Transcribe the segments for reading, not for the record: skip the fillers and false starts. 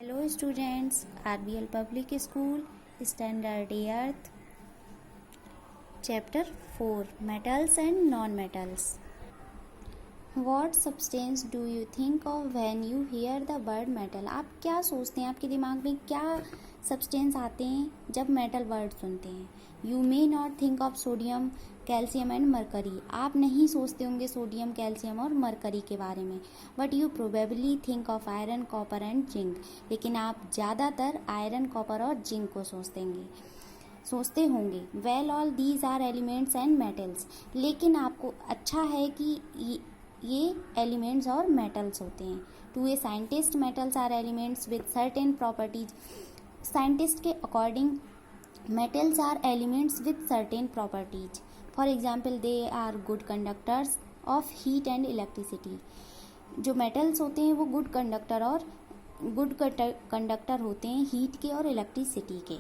Hello students, RBL Public School, Standard 8th, Chapter 4, Metals and Non-Metals. What substance do you think of when you hear the word metal? आप क्या सोचते हैं, आपके दिमाग में क्या सब्सटेंस आते हैं जब मेटल वर्ड सुनते हैं? You may not think of sodium, calcium and mercury. आप नहीं सोचते होंगे सोडियम, कैल्शियम और मरकरी के बारे में. But you probably think of iron, copper and zinc. लेकिन आप ज़्यादातर आयरन, कॉपर और जिंक को सोचते होंगे. Well, all these are elements and metals. लेकिन आपको अच्छा है कि ये एलिमेंट्स और मेटल्स होते हैं. To a scientist, metals are elements with certain properties. Scientist के according metals are elements with certain properties. For example, they are good conductors of heat and electricity. जो मेटल्स होते हैं वो गुड कंडक्टर होते हैं heat के और electricity के.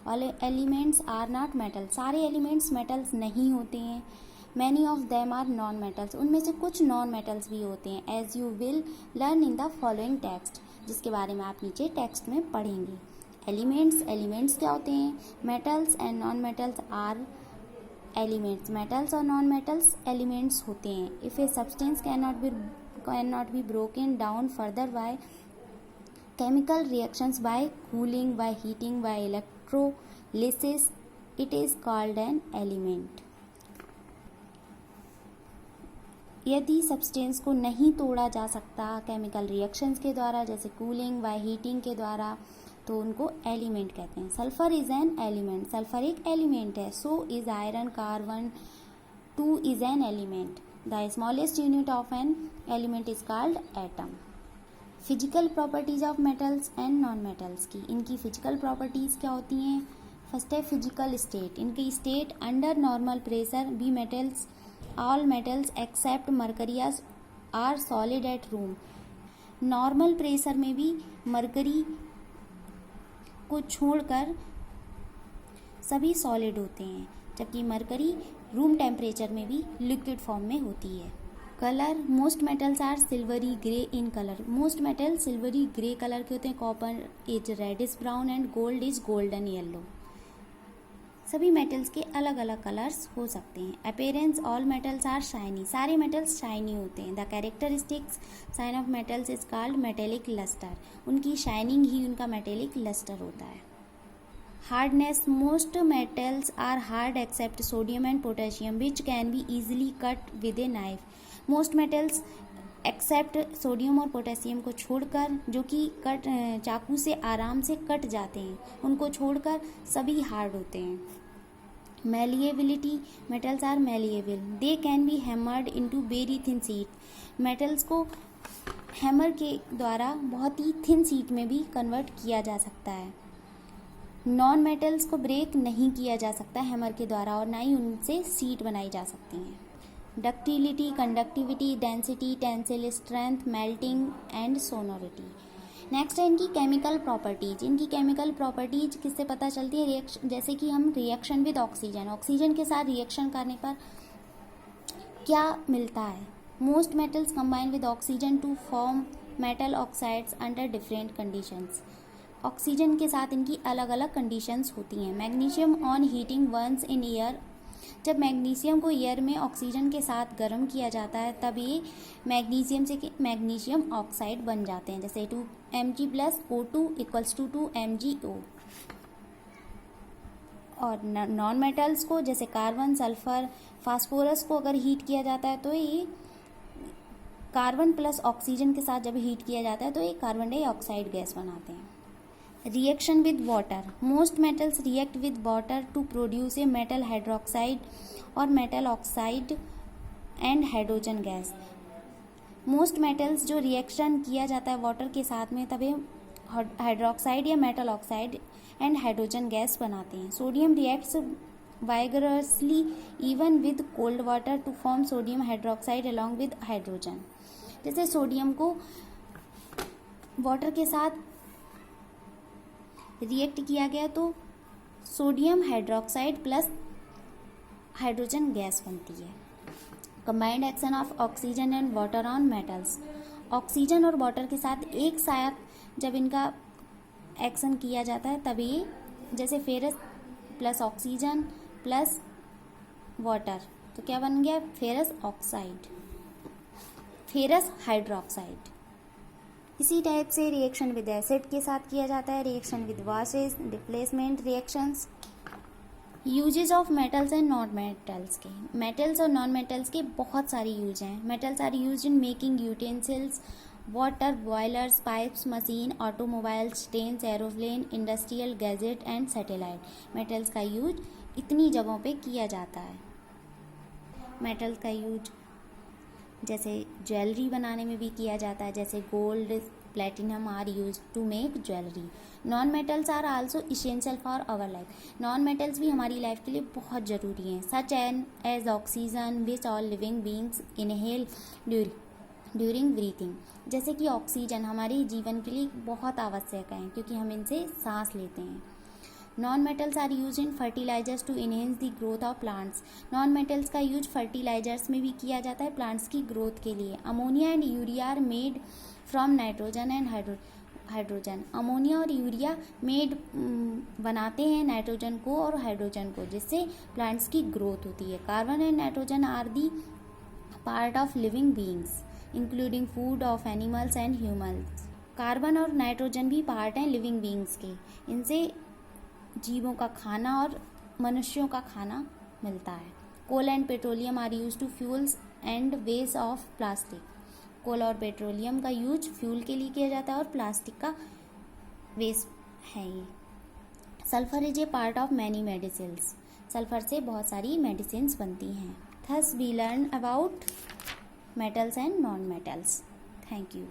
All elements are not metal. सारे एलिमेंट्स मेटल्स नहीं होते हैं. Many of them are non metals. उनमें से कुछ नॉन मेटल्स भी होते हैं. As you will learn in the following text, जिसके बारे में आप नीचे टेक्स्ट में पढ़ेंगे. एलिमेंट्स क्या होते हैं? Metals and non metals are elements. Metals और नॉन मेटल्स एलिमेंट्स होते हैं. If a substance can not be broken down further by chemical reactions, by cooling, by heating, by electrolysis, it is called an element. यदि substance को नहीं तोड़ा जा सकता chemical reactions के द्वारा, जैसे कूलिंग, बाय हीटिंग के द्वारा, तो उनको एलिमेंट कहते हैं. Sulphur is an element. Sulphur एक एलिमेंट है. So is iron, carbon 2 is an element. The smallest unit of an element is called atom. Physical properties of metals and non metals की. इनकी फिजिकल प्रॉपर्टीज क्या होती हैं? First है physical state. इनकी state under normal pressure be metals, all metals except mercury are solid at room. Normal pressure में भी mercury को छोड़कर सभी सॉलिड होते हैं, जबकि मरकरी रूम टेम्परेचर में भी लिक्विड फॉर्म में होती है. Colour, most metals are silvery grey in colour. Most metal silvery grey colour के होते हैं. Copper is reddish brown and gold is golden yellow. सभी मेटल्स के अलग अलग कलर्स हो सकते हैं. Appearance, all metals are shiny. सारे मेटल्स शाइनी होते हैं. The characteristics sign of metals is called metallic lustre. उनकी शाइनिंग ही उनका मेटेलिक लस्टर होता है. Hardness, most metals are hard accept sodium and potassium which can be easily cut with a knife. Most metals except sodium और potassium को छोड़कर, जो कि चाकू से आराम से कट जाते हैं, उनको छोड़कर सभी हार्ड होते हैं. Malleability, metals are malleable. They can be hammered into very thin sheet. Metals को हैमर के द्वारा बहुत ही थिन शीट में भी कन्वर्ट किया जा सकता है. नॉन मेटल्स को ब्रेक नहीं किया जा सकता हैमर के द्वारा, और ना ही उनसे शीट बनाई जा सकती हैं. Ductility, conductivity, density, tensile strength, melting and sonority. Next है इनकी केमिकल प्रॉपर्टीज. इनकी केमिकल प्रॉपर्टीज किससे पता चलती है? जैसे कि हम रिएक्शन विद ऑक्सीजन, ऑक्सीजन के साथ रिएक्शन करने पर क्या मिलता है? Most metals combine with oxygen to form metal oxides under different conditions. Oxygen के साथ इनकी अलग अलग कंडीशंस होती हैं. Magnesium on heating once in air. जब मैग्नीशियम को एयर में ऑक्सीजन के साथ गर्म किया जाता है, तब ये मैग्नीशियम से मैग्नीशियम ऑक्साइड बन जाते हैं, जैसे 2Mg + O2 = 2MgO. और नॉन मेटल्स को, जैसे कार्बन, सल्फर, फास्फोरस को अगर हीट किया जाता है तो ये कार्बन प्लस ऑक्सीजन के साथ जब हीट किया जाता है तो ये कार्बन डाइऑक्साइड गैस बनाते हैं. Reaction with water. Most metals react with water to produce a metal hydroxide और metal oxide and hydrogen gas. Most metals जो रिएक्शन किया जाता है वाटर के साथ में, तब ये हाइड्रोक्साइड या metal oxide and hydrogen gas बनाते हैं. Sodium reacts vigorously even with cold water to form sodium hydroxide along with hydrogen. जैसे सोडियम को वाटर के साथ रिएक्ट किया गया तो sodium hydroxide plus hydrogen gas बनती है. Combined action of oxygen and water on metals. Oxygen और वाटर के साथ एक साथ जब इनका एक्शन किया जाता है तभी, जैसे ferrous plus oxygen plus water, तो क्या बन गया? Ferrous oxide, ferrous hydroxide. इसी टाइप से रिएक्शन विद एसिड के साथ किया जाता है, reaction with bases, displacement reactions. Uses of metals and non metals के, मेटल्स और नॉन मेटल्स के बहुत सारे यूज हैं। Metals are use in making utensils, water boilers, pipes, machine, automobiles, trains, aeroplane, industrial gadget and satellite. Metals का use इतनी जगहों पे किया जाता है। मेटल्स का यूज जैसे ज्वेलरी बनाने में भी किया जाता है, जैसे gold, platinum are use to make jewellery. Non metals are also essential for our life. Non metals भी हमारी लाइफ के लिए बहुत ज़रूरी हैं, such as oxygen which all living beings inhale during breathing. जैसे कि ऑक्सीजन हमारे जीवन के लिए बहुत आवश्यक है क्योंकि हम इनसे सांस लेते हैं। Non metals are use in fertilisers to enhance the growth of plants. Non metals का यूज फर्टिलाइजर्स में भी किया जाता है प्लांट्स की ग्रोथ के लिए। Ammonia and urea are made from nitrogen and hydrogen. Ammonia और यूरिया बनाते हैं नाइट्रोजन को और हाइड्रोजन को, जिससे प्लांट्स की ग्रोथ होती है। Carbon and nitrogen are the part of living beings including food of animals and humans. Carbon और नाइट्रोजन भी पार्ट हैं लिविंग बींग्स के, इनसे जीवों का खाना और मनुष्यों का खाना मिलता है। Coal and petroleum are use to fuels and waste of plastic. Coal और पेट्रोलियम का यूज फ्यूल के लिए किया जाता है और प्लास्टिक का वेस्ट है ये। Sulphur is a part of many medicines. Sulphur से बहुत सारी मेडिसिन्स बनती हैं। Thus we learn about metals and non-metals. Thank you.